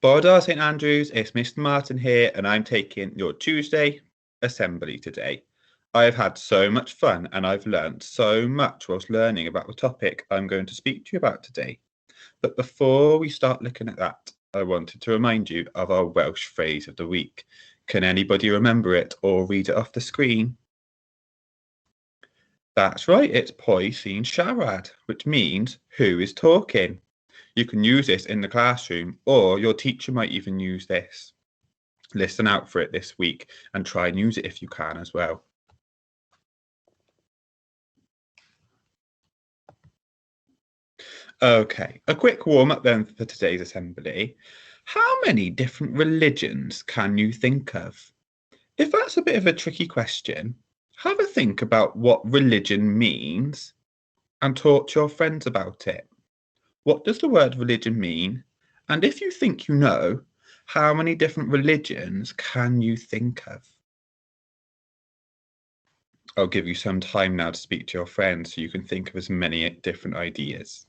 Bordar St Andrews, it's Mr. Martin here, and I'm taking your Tuesday assembly today. I've had so much fun and I've learned so much whilst learning about the topic I'm going to speak to you about today. But before we start looking at that, I wanted to remind you of our Welsh phrase of the week. Can anybody remember it or read it off the screen? That's right, it's pwy sy'n siarad, which means who is talking. You can use this in the classroom, or your teacher might even use this. Listen out for it this week and try and use it if you can as well. Okay, a quick warm-up then for today's assembly. How many different religions can you think of? If that's a bit of a tricky question, have a think about what religion means and talk to your friends about it. What does the word religion mean? And if you think you know, how many different religions can you think of? I'll give you some time now to speak to your friends so you can think of as many different ideas.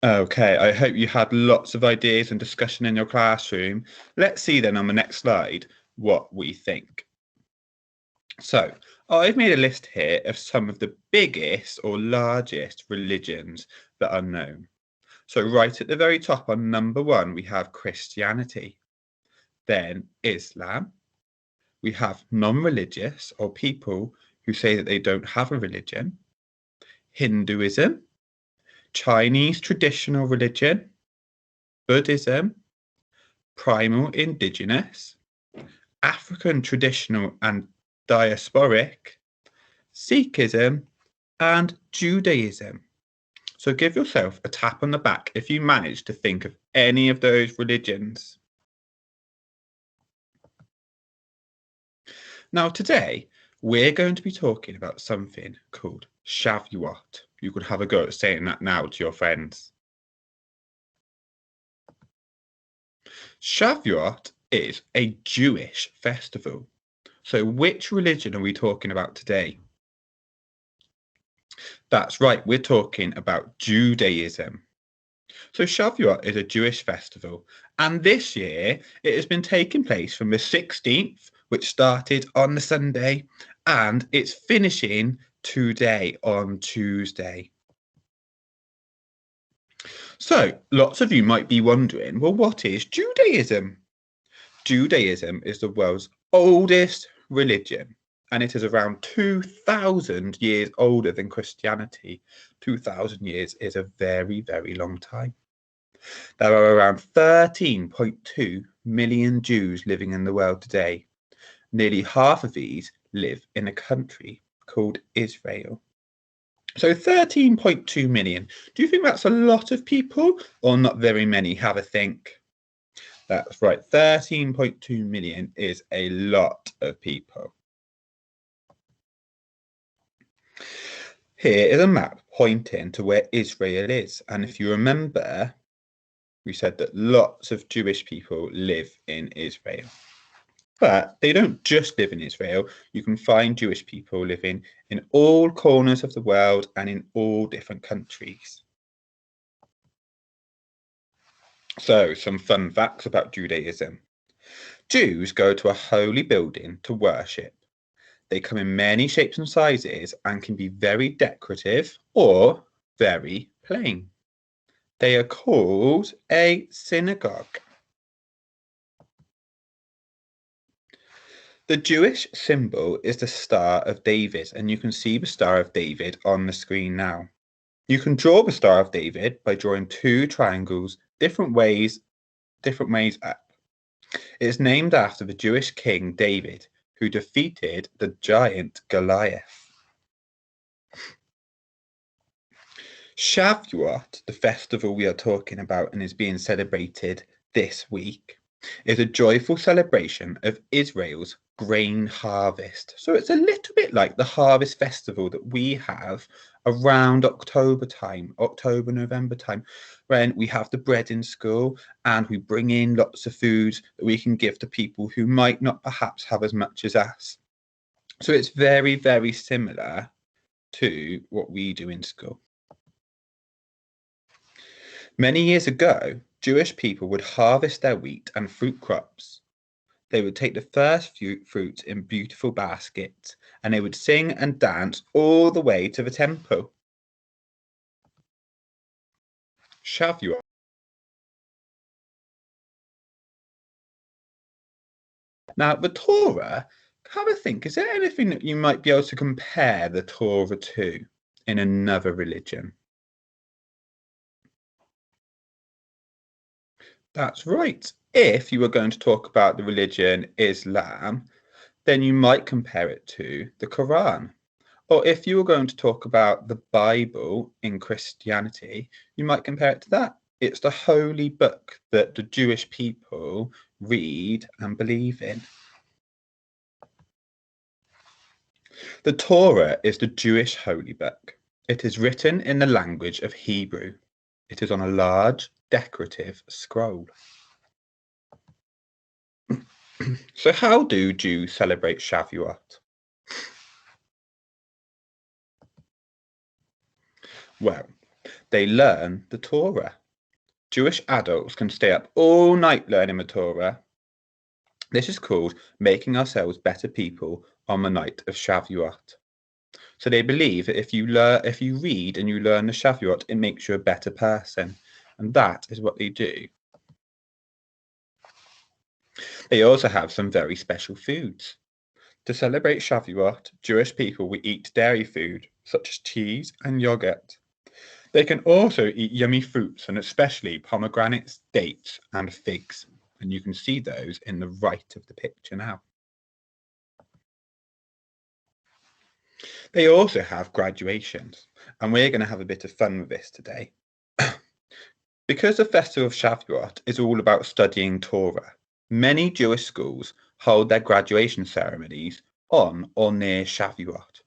Okay, I hope you had lots of ideas and discussion in your classroom. Let's see then on the next slide what we think. So, I've made a list here of some of the biggest or largest religions that are known. So right at the very top on number 1, we have Christianity, then Islam. We have non-religious or people who say that they don't have a religion, Hinduism, Chinese traditional religion, Buddhism, primal indigenous, African traditional and diasporic, Sikhism, and Judaism. So give yourself a tap on the back if you manage to think of any of those religions. Now today, we're going to be talking about something called Shavuot. You could have a go at saying that now to your friends. Shavuot is a Jewish festival. So which religion are we talking about today? That's right, we're talking about Judaism. So Shavuot is a Jewish festival, and this year it has been taking place from the 16th, which started on the Sunday, and it's finishing today on Tuesday. So lots of you might be wondering, well, what is Judaism? Judaism is the world's oldest religion, and it is around 2,000 years older than Christianity. 2,000 years is a very, very long time. There are around 13.2 million Jews living in the world today. Nearly half of these live in a country called Israel. So 13.2 million. Do you think that's a lot of people or not very many? Have a think. That's right, 13.2 million is a lot of people. Here is a map pointing to where Israel is. And if you remember, we said that lots of Jewish people live in Israel. But they don't just live in Israel. You can find Jewish people living in all corners of the world and in all different countries. So, some fun facts about Judaism. Jews go to a holy building to worship. They come in many shapes and sizes and can be very decorative or very plain. They are called a synagogue. The Jewish symbol is the Star of David, and you can see the Star of David on the screen now. You can draw the Star of David by drawing two triangles different ways up. It is named after the Jewish king David, who defeated the giant Goliath. Shavuot, the festival we are talking about and is being celebrated this week, is a joyful celebration of Israel's grain harvest. So it's a little bit like the harvest festival that we have around October time, October, November time, when we have the bread in school and we bring in lots of food that we can give to people who might not perhaps have as much as us. So it's very, very similar to what we do in school. Many years ago, Jewish people would harvest their wheat and fruit crops. They would take the first few fruits in beautiful baskets, and they would sing and dance all the way to the temple. Shavuot. Now, the Torah, have a think, is there anything that you might be able to compare the Torah to in another religion? That's right. If you were going to talk about the religion Islam, then you might compare it to the Quran. Or if you were going to talk about the Bible in Christianity, you might compare it to that. It's the holy book that the Jewish people read and believe in. The Torah is the Jewish holy book. It is written in the language of Hebrew. It is on a large, decorative scroll. So how do Jews celebrate Shavuot? Well, they learn the Torah. Jewish adults can stay up all night learning the Torah. This is called making ourselves better people on the night of Shavuot. So they believe that if you read and you learn the Shavuot, it makes you a better person. And that is what they do. They also have some very special foods. To celebrate Shavuot, Jewish people will eat dairy food, such as cheese and yogurt. They can also eat yummy fruits, and especially pomegranates, dates, and figs. And you can see those in the right of the picture now. They also have graduations, and we're going to have a bit of fun with this today. Because the festival of Shavuot is all about studying Torah, many Jewish schools hold their graduation ceremonies on or near Shavuot.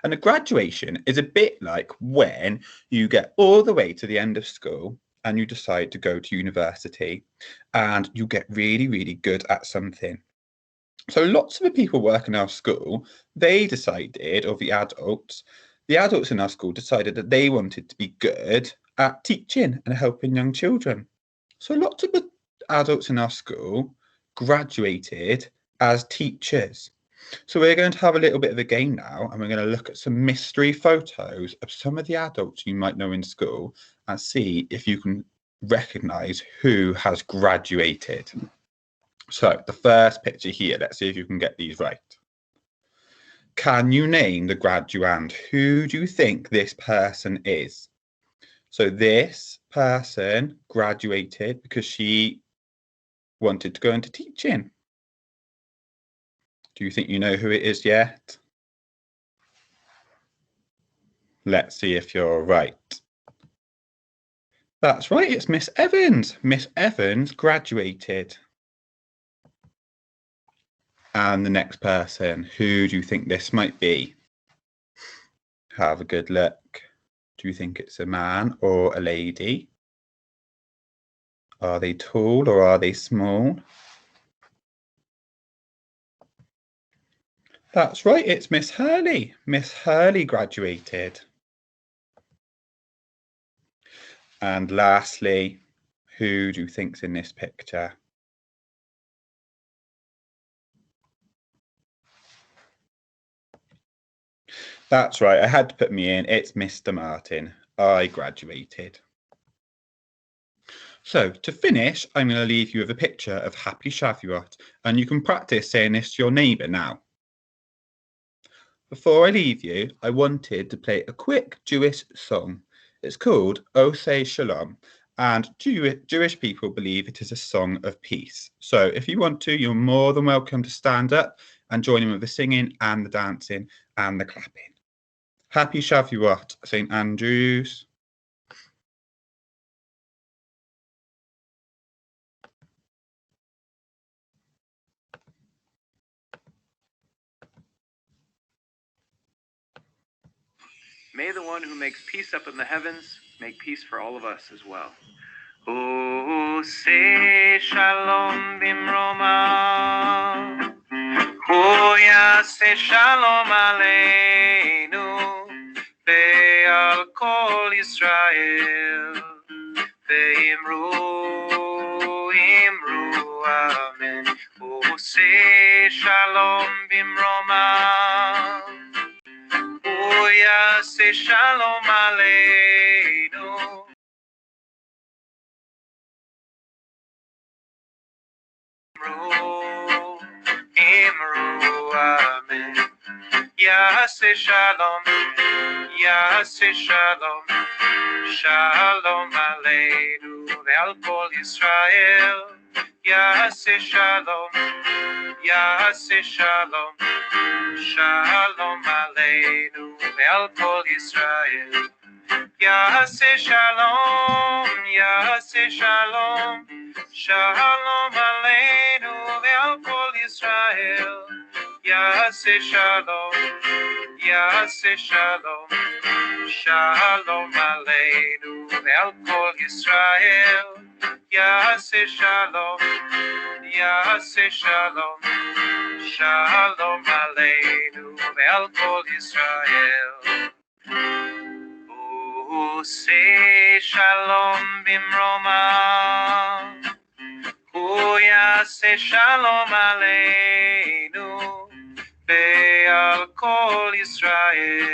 And a graduation is a bit like when you get all the way to the end of school and you decide to go to university and you get really, really good at something. So lots of the people working in our school, they decided, or the adults in our school decided that they wanted to be good at teaching and helping young children. So lots of the adults in our school graduated as teachers. So we're going to have a little bit of a game now, and we're going to look at some mystery photos of some of the adults you might know in school and see if you can recognize who has graduated. So the first picture here, let's see if you can get these right. Can you name the graduand? Who do you think this person is? So this person graduated because she wanted to go into teaching. Do you think you know who it is yet? Let's see if you're right. That's right, it's Miss Evans. Miss Evans graduated. And the next person, who do you think this might be? Have a good look. Do you think it's a man or a lady? Are they tall or are they small? That's right, it's Miss Hurley. Miss Hurley graduated. And lastly, who do you think's in this picture? That's right, I had to put me in. It's Mr. Martin. I graduated. So to finish, I'm going to leave you with a picture of Happy Shavuot, and you can practice saying this to your neighbour now. Before I leave you, I wanted to play a quick Jewish song. It's called O Say Shalom, and Jewish people believe it is a song of peace. So if you want to, you're more than welcome to stand up and join in with the singing and the dancing and the clapping. Happy Shavuot, St. Andrews. May the one who makes peace up in the heavens make peace for all of us as well. O say shalom bimroma. יעשה שלום עלינו ועל כל ישראל, ואמרו אמן. הוא עושה שלום במרומיו, הוא יעשה שלום עלינו. אמרו אמן. יעשה שלום, יעשה שלום, שלום עלינו ועל כל ישראל. יעשה שלום, יעשה שלום, שלום עלינו ועל כל ישראל. יעשה שלום, יעשה שלום, שלום עלינו ועל כל ישראל. יעשה שלום, יעשה שלום, שלום עלינו ועל כל ישראל. יעשה שלום, יעשה שלום, שלום עלינו ועל כל ישראל. הוא עושה שלום במרומיו, הוא יעשה שלום עלינו ועל כל ישראל,